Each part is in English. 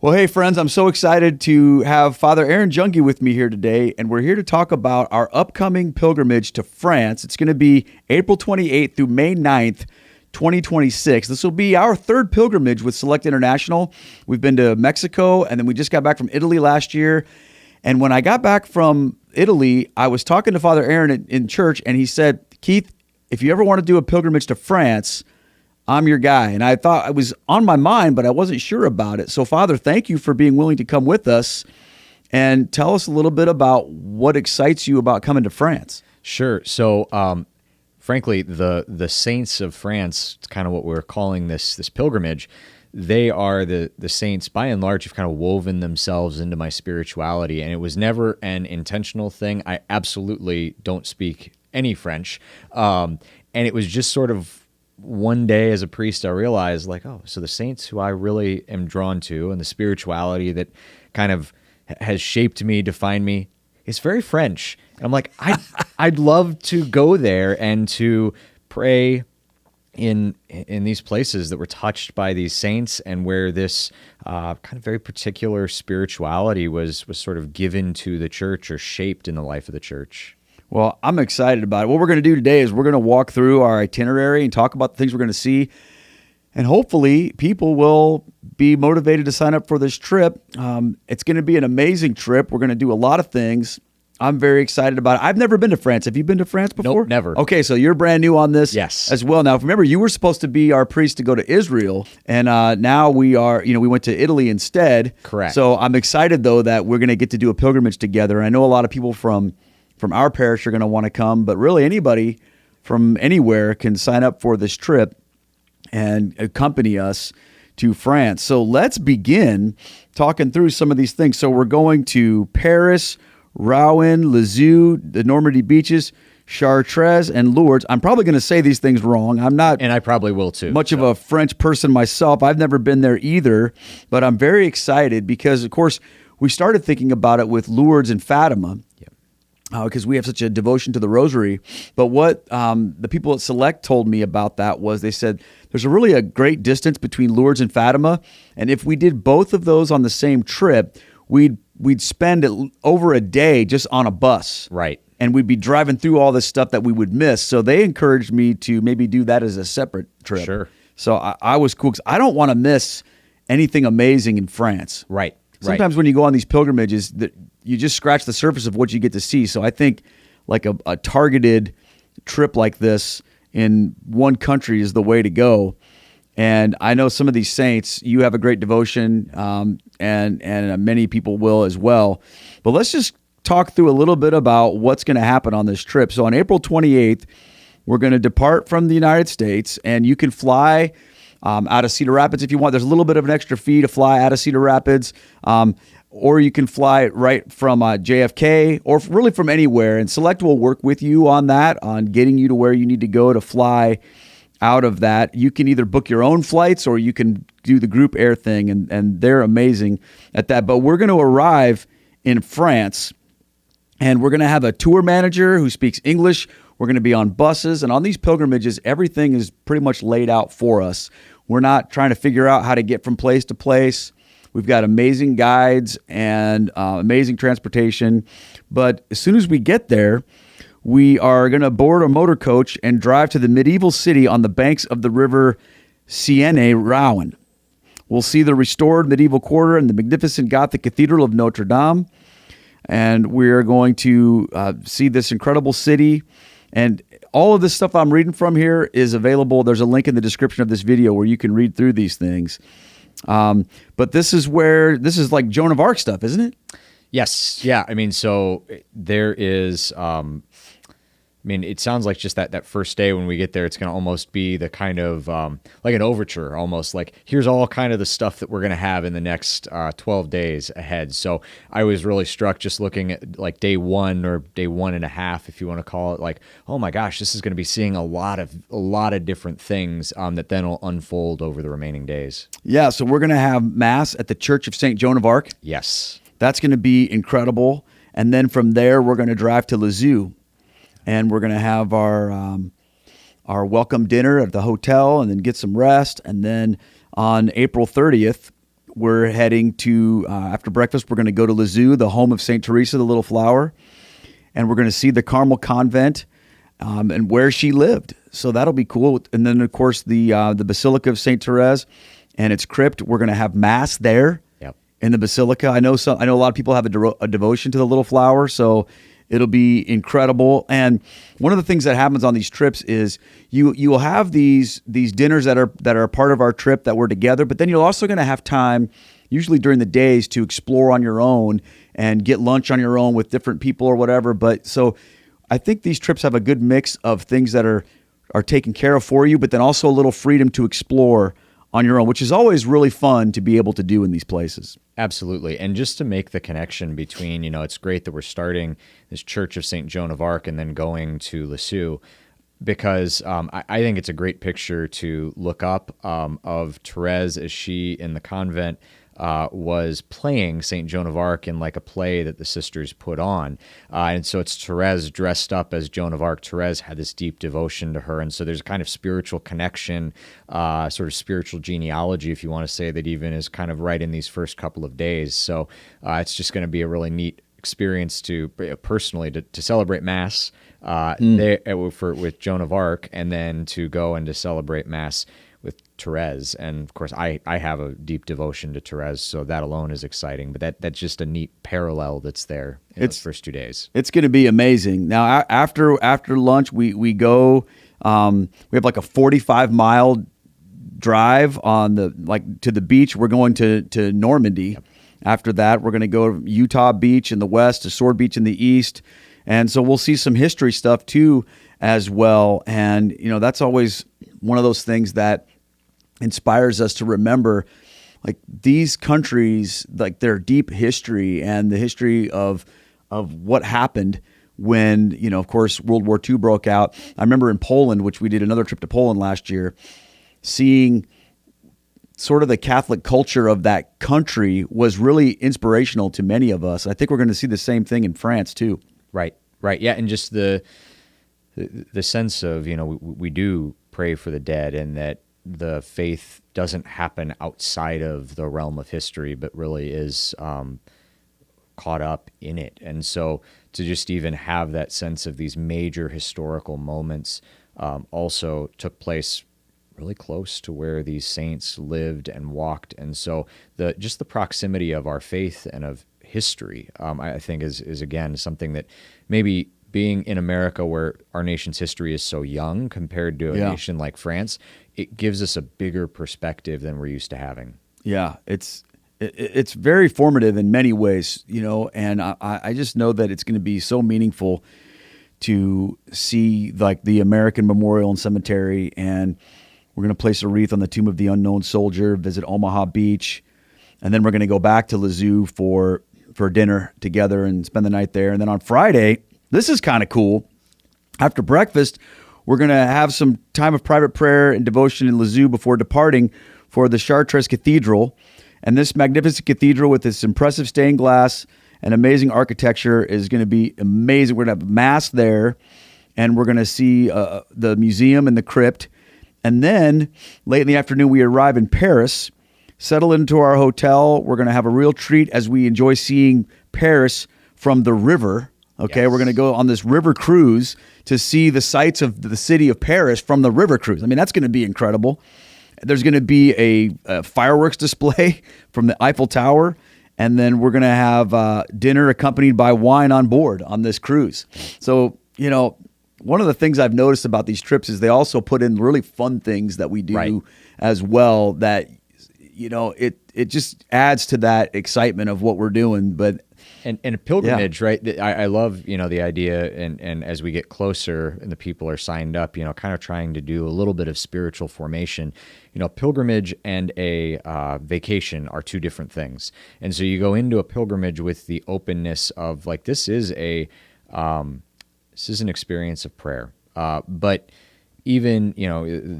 Well, hey, friends, I'm so excited to have Father Aaron Junkie with me here today, and we're here to talk about our upcoming pilgrimage to France. It's going to be April 28th through May 9th, 2026. This will be our third pilgrimage with Select International. We've been to Mexico, and then we just got back from Italy last year. And when I got back from Italy, I was talking to Father Aaron in church, and he said, Keith, if you ever want to do a pilgrimage to France, I'm your guy. And I thought it was on my mind, but I wasn't sure about it. So, Father, thank you for being willing to come with us and tell us a little bit about what excites you about coming to France. Sure. So, frankly, the saints of France, it's kind of what we're calling this pilgrimage. They are the saints, by and large, have kind of woven themselves into my spirituality, and it was never an intentional thing. I absolutely don't speak any French, and it was just sort of one day as a priest, I realized, like, oh, so the saints who I really am drawn to and the spirituality that kind of has shaped me, defined me, is very French. And I'm like, I'd love to go there and to pray in these places that were touched by these saints, and where this kind of very particular spirituality was sort of given to the church or shaped in the life of the church. Well, I'm excited about it. What we're going to do today is we're going to walk through our itinerary and talk about the things we're going to see. And hopefully people will be motivated to sign up for this trip. It's going to be an amazing trip. We're going to do a lot of things. I'm very excited about it. I've never been to France. Have you been to France before? Nope, never. Okay, so you're brand new on this as well. Now, remember, you were supposed to be our priest to go to Israel, and now we are, we went to Italy instead. Correct. So I'm excited, though, that we're going to get to do a pilgrimage together. And I know a lot of people from our parish are going to want to come, but really anybody from anywhere can sign up for this trip and accompany us to France. So let's begin talking through some of these things. So we're going to Paris, Rouen, Lisieux, the Normandy beaches, Chartres, and Lourdes. I'm probably going to say these things wrong. I'm not, and I probably will too, much of a French person myself. I've never been there either, but I'm very excited because, of course, we started thinking about it with Lourdes and Fatima. Because we have such a devotion to the Rosary. But what the people at Select told me about that was they said there's really a great distance between Lourdes and Fatima, and if we did both of those on the same trip, we'd spend over a day just on a bus. Right. And we'd be driving through all this stuff that we would miss. So they encouraged me to maybe do that as a separate trip. Sure. So I was cool because I don't want to miss anything amazing in France. Right. Sometimes when you go on these pilgrimages, you just scratch the surface of what you get to see. So I think like a targeted trip like this in one country is the way to go. And I know some of these saints, you have a great devotion, and many people will as well. But let's just talk through a little bit about what's going to happen on this trip. So on April 28th, we're going to depart from the United States, and you can fly out of Cedar Rapids if you want. There's a little bit of an extra fee to fly out of Cedar Rapids, or you can fly right from JFK, or really from anywhere. And Select will work with you on that, on getting you to where you need to go to fly out of that. You can either book your own flights or you can do the group air thing, and they're amazing at that. But we're going to arrive in France, and we're going to have a tour manager who speaks English. We're going to be on buses, and on these pilgrimages, everything is pretty much laid out for us. We're not trying to figure out how to get from place to place. We've got amazing guides and amazing transportation. But as soon as we get there, we are going to board a motor coach and drive to the medieval city on the banks of the river Seine, Rouen. We'll see the restored medieval quarter and the magnificent Gothic Cathedral of Notre Dame. And we're going to see this incredible city. And all of this stuff I'm reading from here is available. There's a link in the description of this video where you can read through these things. But this is like Joan of Arc stuff, isn't it? Yes. Yeah. I mean, so there is, it sounds like just that first day when we get there, it's going to almost be the kind of like an overture, almost like here's all kind of the stuff that we're going to have in the next 12 days ahead. So I was really struck just looking at like day one or day 1.5, if you want to call it, like, oh my gosh, this is going to be seeing a lot of different things that then will unfold over the remaining days. Yeah. So we're going to have Mass at the Church of St. Joan of Arc. Yes. That's going to be incredible. And then from there, we're going to drive to Lisieux. And we're going to have our welcome dinner at the hotel and then get some rest. And then on April 30th, we're heading to, after breakfast, we're going to go to Lisieux, the home of St. Therese of the Little Flower, and we're going to see the Carmel Convent and where she lived. So that'll be cool. And then, of course, the Basilica of St. Therese and its crypt. We're going to have Mass there in the Basilica. I know a lot of people have a devotion to the Little Flower, so it'll be incredible. And one of the things that happens on these trips is you will have these dinners that are a part of our trip that we're together, but then you're also going to have time, usually during the days, to explore on your own and get lunch on your own with different people or whatever. But so I think these trips have a good mix of things that are taken care of for you, but then also a little freedom to explore on your own, which is always really fun to be able to do in these places. Absolutely. And just to make the connection between, it's great that we're starting this Church of St. Joan of Arc and then going to Lisieux, because I think it's a great picture to look up of Therese as she in the convent was playing St. Joan of Arc in like a play that the sisters put on. And so it's Therese dressed up as Joan of Arc. Therese had this deep devotion to her. And so there's a kind of spiritual connection, sort of spiritual genealogy, if you want to say, that even is kind of right in these first couple of days. So it's just going to be a really neat experience to personally to celebrate Mass there with Joan of Arc, and then to go and to celebrate Mass with Therese. And of course, I have a deep devotion to Therese, so that alone is exciting. But that's just a neat parallel that's there in those first 2 days. It's going to be amazing. Now, after lunch, we go. We have like a 45-mile drive to the beach. We're going to Normandy. Yep. After that, we're going to go to Utah Beach in the west, to Sword Beach in the east, and so we'll see some history stuff too as well. And that's always one of those things that inspires us to remember, like, these countries, like their deep history and the history of what happened when, of course, World War II broke out. I remember in Poland, which we did another trip to Poland last year, seeing sort of the Catholic culture of that country was really inspirational to many of us. I think we're going to see the same thing in France too. Right. Yeah. And just the sense of, we do pray for the dead, and that the faith doesn't happen outside of the realm of history, but really is caught up in it. And so to just even have that sense of these major historical moments also took place really close to where these saints lived and walked. And so just the proximity of our faith and of history, I think is again something that maybe, being in America where our nation's history is so young compared to a nation like France, it gives us a bigger perspective than we're used to having. Yeah, it's very formative in many ways, and I just know that it's going to be so meaningful to see like the American Memorial and Cemetery, and we're going to place a wreath on the tomb of the unknown soldier, visit Omaha Beach, and then we're going to go back to Lisieux for dinner together and spend the night there. And then on Friday, this is kind of cool. After breakfast, we're going to have some time of private prayer and devotion in Lisieux before departing for the Chartres Cathedral. And this magnificent cathedral with its impressive stained glass and amazing architecture is going to be amazing. We're going to have Mass there, and we're going to see the museum and the crypt. And then late in the afternoon, we arrive in Paris, settle into our hotel. We're going to have a real treat as we enjoy seeing Paris from the river. Okay, yes. We're going to go on this river cruise to see the sights of the city of Paris from the river cruise. I mean, that's going to be incredible. There's going to be a fireworks display from the Eiffel Tower, and then we're going to have dinner accompanied by wine on board on this cruise. So, one of the things I've noticed about these trips is they also put in really fun things that we do as well that, it just adds to that excitement of what we're doing. But And a pilgrimage, right? I love, the idea, and as we get closer and the people are signed up, kind of trying to do a little bit of spiritual formation. Pilgrimage and a vacation are two different things. And so you go into a pilgrimage with the openness of like, this is an experience of prayer. But even,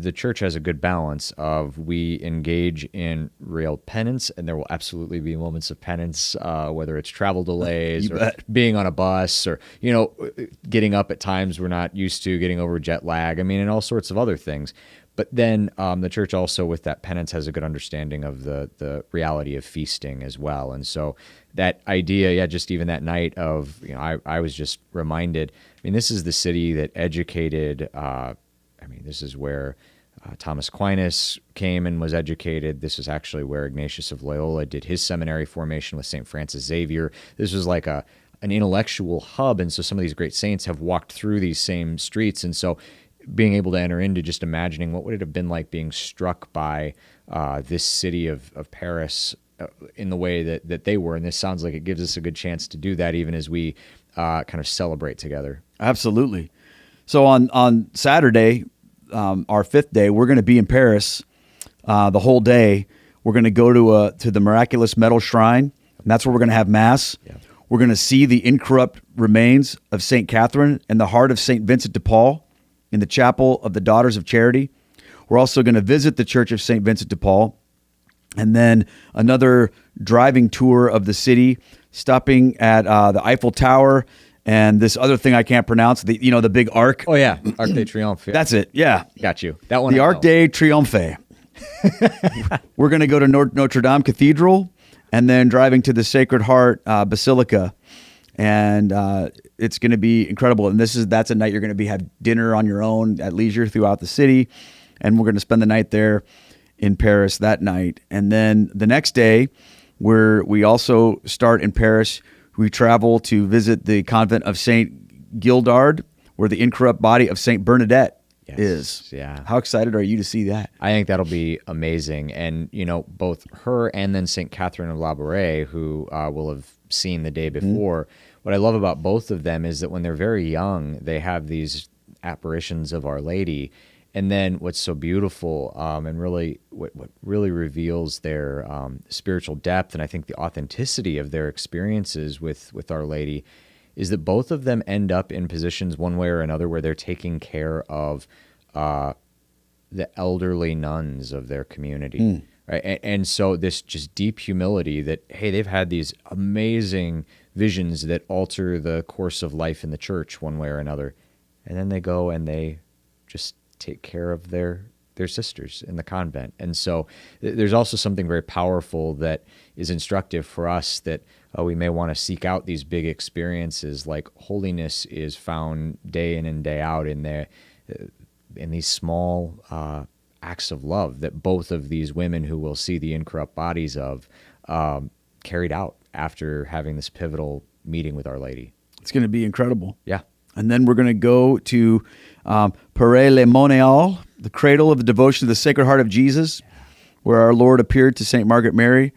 the church has a good balance of we engage in real penance, and there will absolutely be moments of penance, whether it's travel delays or being on a bus or, getting up at times we're not used to, getting over jet lag. I mean, and all sorts of other things. But then the church also, with that penance, has a good understanding of the reality of feasting as well. And so that idea, just even that night of, I was just reminded, this is the city that educated, this is where Thomas Aquinas came and was educated. This is actually where Ignatius of Loyola did his seminary formation with St. Francis Xavier. This was like an intellectual hub. And so some of these great saints have walked through these same streets. And so being able to enter into just imagining what would it have been like being struck by this city of Paris in the way that they were. And this sounds like it gives us a good chance to do that even as we kind of celebrate together. Absolutely. So on Saturday, our fifth day, we're going to be in Paris the whole day. We're going to go to the Miraculous Metal Shrine, and that's where we're going to have Mass. Yeah. We're going to see the incorrupt remains of St. Catherine and the heart of St. Vincent de Paul in the Chapel of the Daughters of Charity. We're also going to visit the Church of St. Vincent de Paul, and then another driving tour of the city, stopping at the Eiffel Tower and this other thing I can't pronounce, the big arc. Oh, yeah, Arc de Triomphe. That's it, yeah. Got you. That one. The Arc de Triomphe. We're going to go to Notre Dame Cathedral, and then driving to the Sacred Heart Basilica. And it's going to be incredible. And that's a night you're going to have dinner on your own at leisure throughout the city. And we're going to spend the night there in Paris that night. And then the next day, we also start in Paris. We travel to visit the convent of Saint Gildard, where the incorrupt body of Saint Bernadette is. Yeah. How excited are you to see that? I think that'll be amazing. And, both her and then Saint Catherine of Labouré, who will have seen the day before. What I love about both of them is that when they're very young, they have these apparitions of Our Lady. And then what's so beautiful and really what really reveals their spiritual depth and I think the authenticity of their experiences with Our Lady is that both of them end up in positions one way or another where they're taking care of the elderly nuns of their community. Right? And so this just deep humility that, hey, they've had these amazing visions that alter the course of life in the church one way or another. And then they go and they just take care of their sisters in the convent. And so there's also something very powerful that is instructive for us that we may want to seek out these big experiences. Like holiness is found day in and day out in these small acts of love that both of these women who will see the incorrupt bodies of carried out after having this pivotal meeting with Our Lady. It's going to be incredible. Yeah. And then we're going to go to Paray-le-Monial, the cradle of the devotion to the Sacred Heart of Jesus, where our Lord appeared to St. Margaret Mary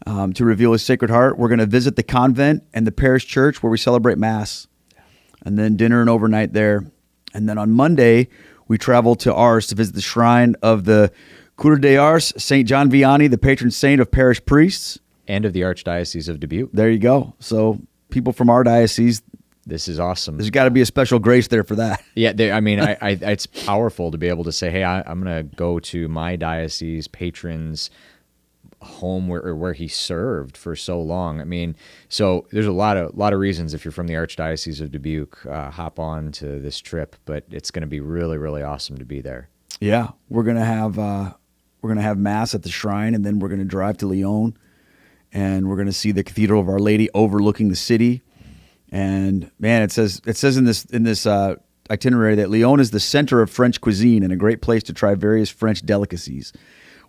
to reveal his Sacred Heart. We're going to visit the convent and the parish church where we celebrate Mass, and then dinner and overnight there. And then on Monday, we travel to Ars to visit the shrine of the Cure de Ars, St. John Vianney, the patron saint of parish priests. And of the Archdiocese of Dubuque. There you go. So people from our diocese, this is awesome. There's got to be a special grace there for that. Yeah, it's powerful to be able to say, hey, I'm going to go to my diocese patron's home where he served for so long. So there's a lot of reasons if you're from the Archdiocese of Dubuque, hop on to this trip, but it's going to be really, really awesome to be there. Yeah, we're going to have Mass at the shrine, and then we're going to drive to Lyon, and we're going to see the Cathedral of Our Lady overlooking the city. And man, it says in this itinerary that Lyon is the center of French cuisine and a great place to try various French delicacies.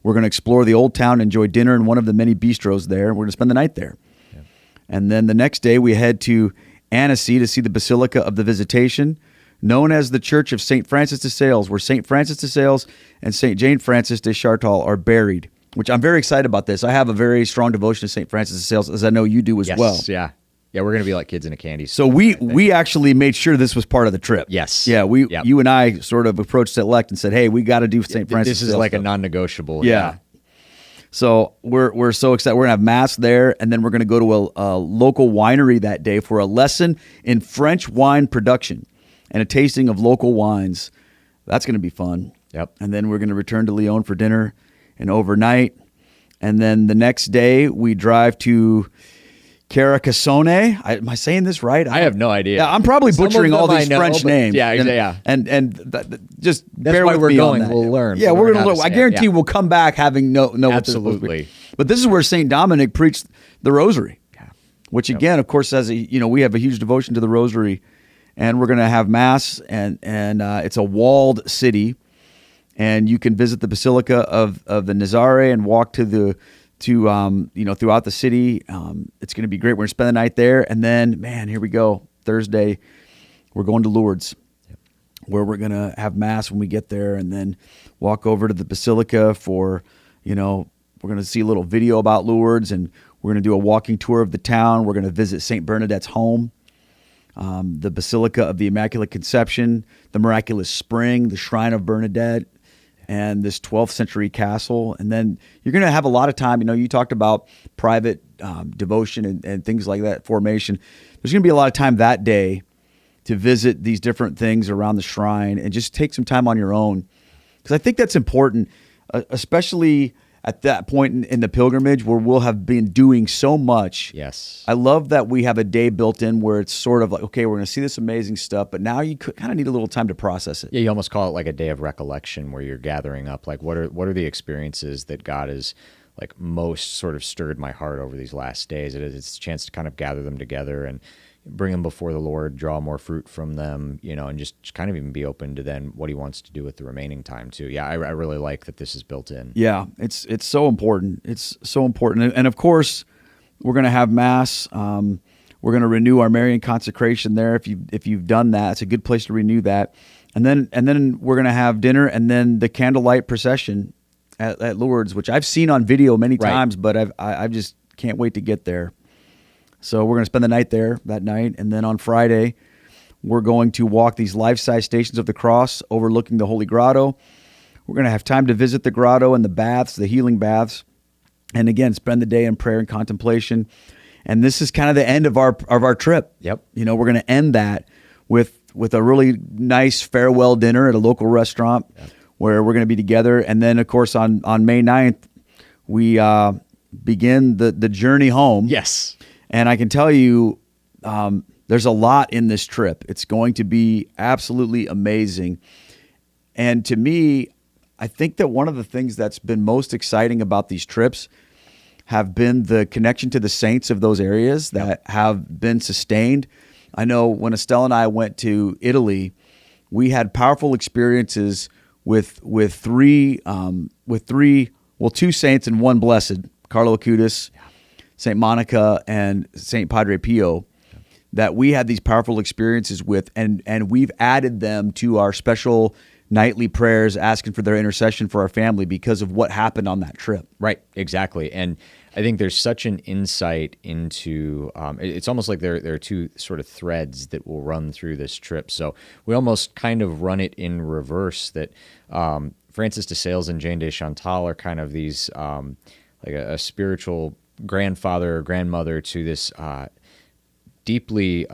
We're going to explore the old town, enjoy dinner in one of the many bistros there. We're going to spend the night there. Yeah. And then the next day we head to Annecy to see the Basilica of the Visitation, known as the Church of St. Francis de Sales, where St. Francis de Sales and St. Jane Francis de Chartres are buried, which I'm very excited about this. I have a very strong devotion to St. Francis de Sales, as I know you do as well. Yeah. Yeah, we're going to be like kids in a candy store. So we actually made sure this was part of the trip. Yes. Yeah, you and I sort of approached Select and said, hey, we got to do St. Francis. This is like a non-negotiable. Yeah. So we're so excited. We're going to have Mass there, and then we're going to go to a local winery that day for a lesson in French wine production and a tasting of local wines. That's going to be fun. Yep. And then we're going to return to Lyon for dinner and overnight. And then the next day we drive to Carcassonne. Am I saying this right? I have no idea. Yeah, I'm probably butchering all these French names. Yeah. Just That's bear why with we're me going. on that. We'll learn. Yeah, we're going to learn. I guarantee we'll come back having know Absolutely. But this is where St. Dominic preached the Rosary, which again, of course, we have a huge devotion to the Rosary, and we're going to have Mass, and it's a walled city, and you can visit the Basilica of the Nazare and walk throughout the city. It's going to be great. We're going to spend the night there, and then, man, here we go. Thursday, we're going to Lourdes, where we're going to have Mass when we get there, and then walk over to the Basilica for, we're going to see a little video about Lourdes, and we're going to do a walking tour of the town. We're going to visit St. Bernadette's home, the Basilica of the Immaculate Conception, the Miraculous Spring, the Shrine of Bernadette, and this 12th century castle. And then you're going to have a lot of time. You talked about private devotion and things like that, formation. There's going to be a lot of time that day to visit these different things around the shrine and just take some time on your own. Because I think that's important, especially at that point in the pilgrimage where we'll have been doing so much. Yes. I love that we have a day built in where it's sort of like, okay, we're going to see this amazing stuff, but now you kind of need a little time to process it. Yeah, you almost call it like a day of recollection where you're gathering up, like what are the experiences that God has like most sort of stirred my heart over these last days. It's a chance to kind of gather them together and bring them before the Lord, draw more fruit from them, and just kind of even be open to then what he wants to do with the remaining time too. Yeah, I really like that this is built in. Yeah, it's so important. It's so important. And of course, we're going to have Mass. We're going to renew our Marian consecration there. If you've done that, it's a good place to renew that. And then we're going to have dinner and then the candlelight procession at Lourdes, which I've seen on video many times, but I just can't wait to get there. So we're going to spend the night there that night. And then on Friday, we're going to walk these life-size Stations of the Cross overlooking the Holy Grotto. We're going to have time to visit the grotto and the baths, the healing baths. And again, spend the day in prayer and contemplation. And this is kind of the end of our trip. Yep. We're going to end that with a really nice farewell dinner at a local restaurant where we're going to be together. And then, of course, on May 9th, we begin the journey home. Yes. And I can tell you, there's a lot in this trip. It's going to be absolutely amazing. And to me, I think that one of the things that's been most exciting about these trips have been the connection to the saints of those areas that have been sustained. I know when Estelle and I went to Italy, we had powerful experiences with two saints and one blessed, Carlo Acutis, St. Monica, and St. Padre Pio, that we had these powerful experiences with, and we've added them to our special nightly prayers, asking for their intercession for our family because of what happened on that trip. Right, exactly. And I think there's such an insight into, it's almost like there are two sort of threads that will run through this trip. So we almost kind of run it in reverse, that Francis de Sales and Jane de Chantal are kind of these, like a spiritual grandfather or grandmother to this deeply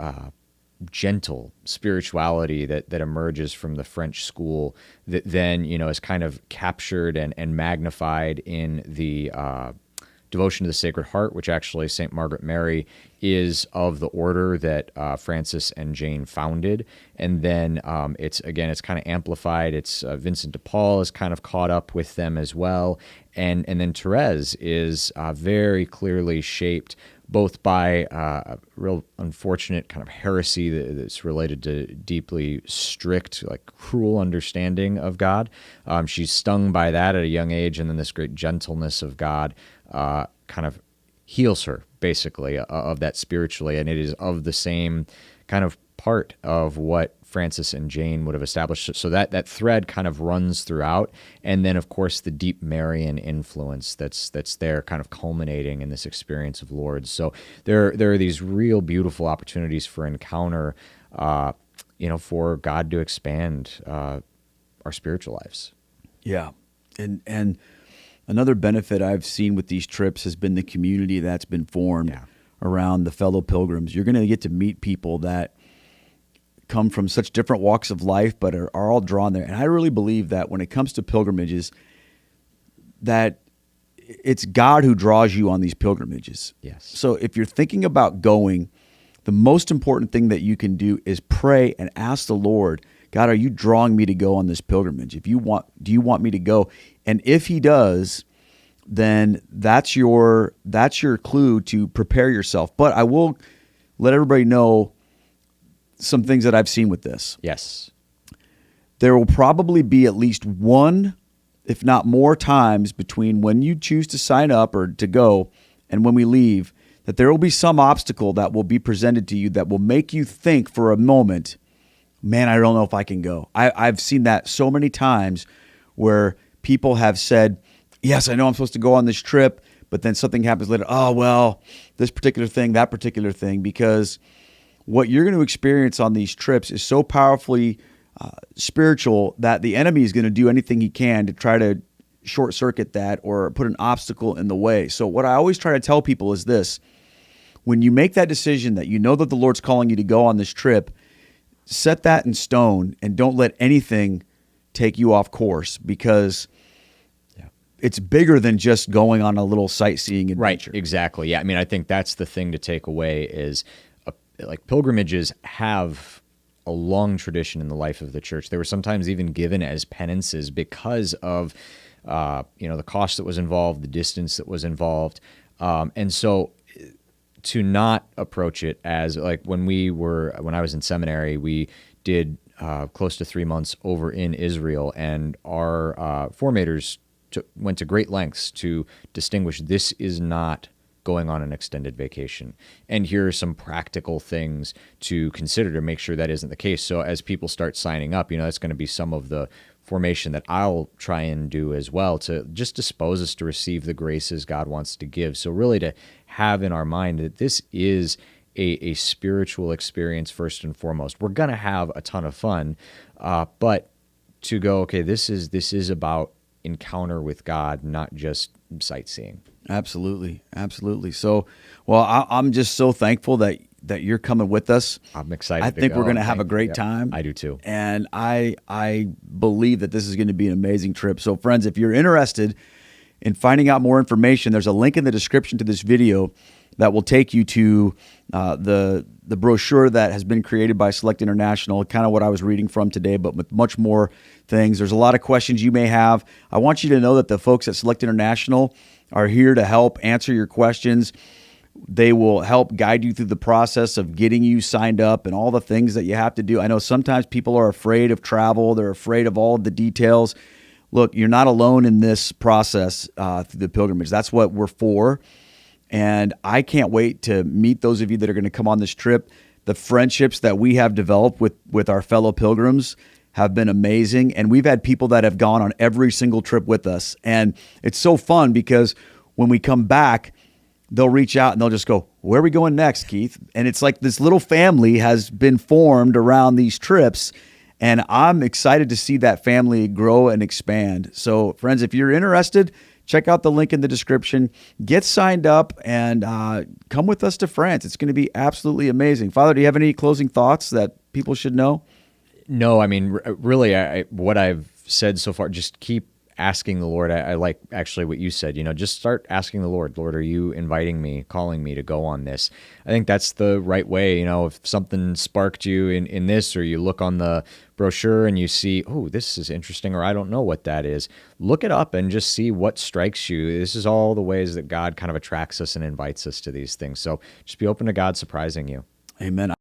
gentle spirituality that emerges from the French school that then, is kind of captured and magnified in the devotion to the Sacred Heart, which actually St. Margaret Mary is of the order that Francis and Jane founded. And then it's kind of amplified. It's Vincent de Paul is kind of caught up with them as well. And then Therese is very clearly shaped both by a real unfortunate kind of heresy that's related to deeply strict, like cruel understanding of God. She's stung by that at a young age, and then this great gentleness of God kind of heals her, basically, of that spiritually, and it is of the same kind of part of what Francis and Jane would have established. So that thread kind of runs throughout, and then, of course, the deep Marian influence that's there kind of culminating in this experience of Lourdes. So there are these real beautiful opportunities for encounter, for God to expand our spiritual lives. Yeah, and another benefit I've seen with these trips has been the community that's been formed around the fellow pilgrims. You're going to get to meet people that come from such different walks of life, but are all drawn there. And I really believe that when it comes to pilgrimages, that it's God who draws you on these pilgrimages. Yes. So if you're thinking about going, the most important thing that you can do is pray and ask the Lord, God, are you drawing me to go on this pilgrimage? Do you want me to go? And if he does, then that's your clue to prepare yourself. But I will let everybody know some things that I've seen with this. Yes. There will probably be at least one, if not more times between when you choose to sign up or to go and when we leave, that there will be some obstacle that will be presented to you that will make you think for a moment, man, I don't know if I can go. I've seen that so many times where people have said, yes, I know I'm supposed to go on this trip, but then something happens later. Oh, well, this particular thing, that particular thing, because what you're going to experience on these trips is so powerfully spiritual that the enemy is going to do anything he can to try to short circuit that or put an obstacle in the way. So what I always try to tell people is this: when you make that decision that you know that the Lord's calling you to go on this trip, set that in stone and don't let anything take you off course, because it's bigger than just going on a little sightseeing adventure. Right, exactly. Yeah, I mean, I think that's the thing to take away is like pilgrimages have a long tradition in the life of the church. They were sometimes even given as penances because of the cost that was involved, the distance that was involved, and so to not approach it as like when I was in seminary, we did close to 3 months over in Israel, and our formators went to great lengths to distinguish this is not going on an extended vacation. And here are some practical things to consider to make sure that isn't the case. So as people start signing up, that's going to be some of the formation that I'll try and do as well to just dispose us to receive the graces God wants to give. So really to have in our mind that this is a spiritual experience first and foremost. We're going to have a ton of fun, but to go, okay, this is about encounter with God, not just sightseeing. Absolutely. So, well, I'm just so thankful that you're coming with us. I'm excited. I think we're going to have a great time. I do too. And I believe that this is going to be an amazing trip. So, friends, if you're interested in finding out more information, there's a link in the description to this video that will take you to the brochure that has been created by Select International, kind of what I was reading from today, but with much more things. There's a lot of questions you may have. I want you to know that the folks at Select International are here to help answer your questions. They will help guide you through the process of getting you signed up and all the things that you have to do. I know sometimes people are afraid of travel. They're afraid of all of the details. Look, you're not alone in this process through the pilgrimage. That's what we're for. And I can't wait to meet those of you that are going to come on this trip. The friendships that we have developed with our fellow pilgrims have been amazing. And we've had people that have gone on every single trip with us. And it's so fun because when we come back, they'll reach out and they'll just go, where are we going next, Keith? And it's like this little family has been formed around these trips. And I'm excited to see that family grow and expand. So friends, if you're interested, check out the link in the description. Get signed up and come with us to France. It's going to be absolutely amazing. Father, do you have any closing thoughts that people should know? No, I mean, really, what I've said so far, just keep asking the Lord. I like actually what you said, just start asking the Lord, are you inviting me, calling me to go on this? I think that's the right way. If something sparked you in this, or you look on the brochure and you see, oh, this is interesting, or I don't know what that is, look it up and just see what strikes you. This is all the ways that God kind of attracts us and invites us to these things. So just be open to God surprising you. Amen.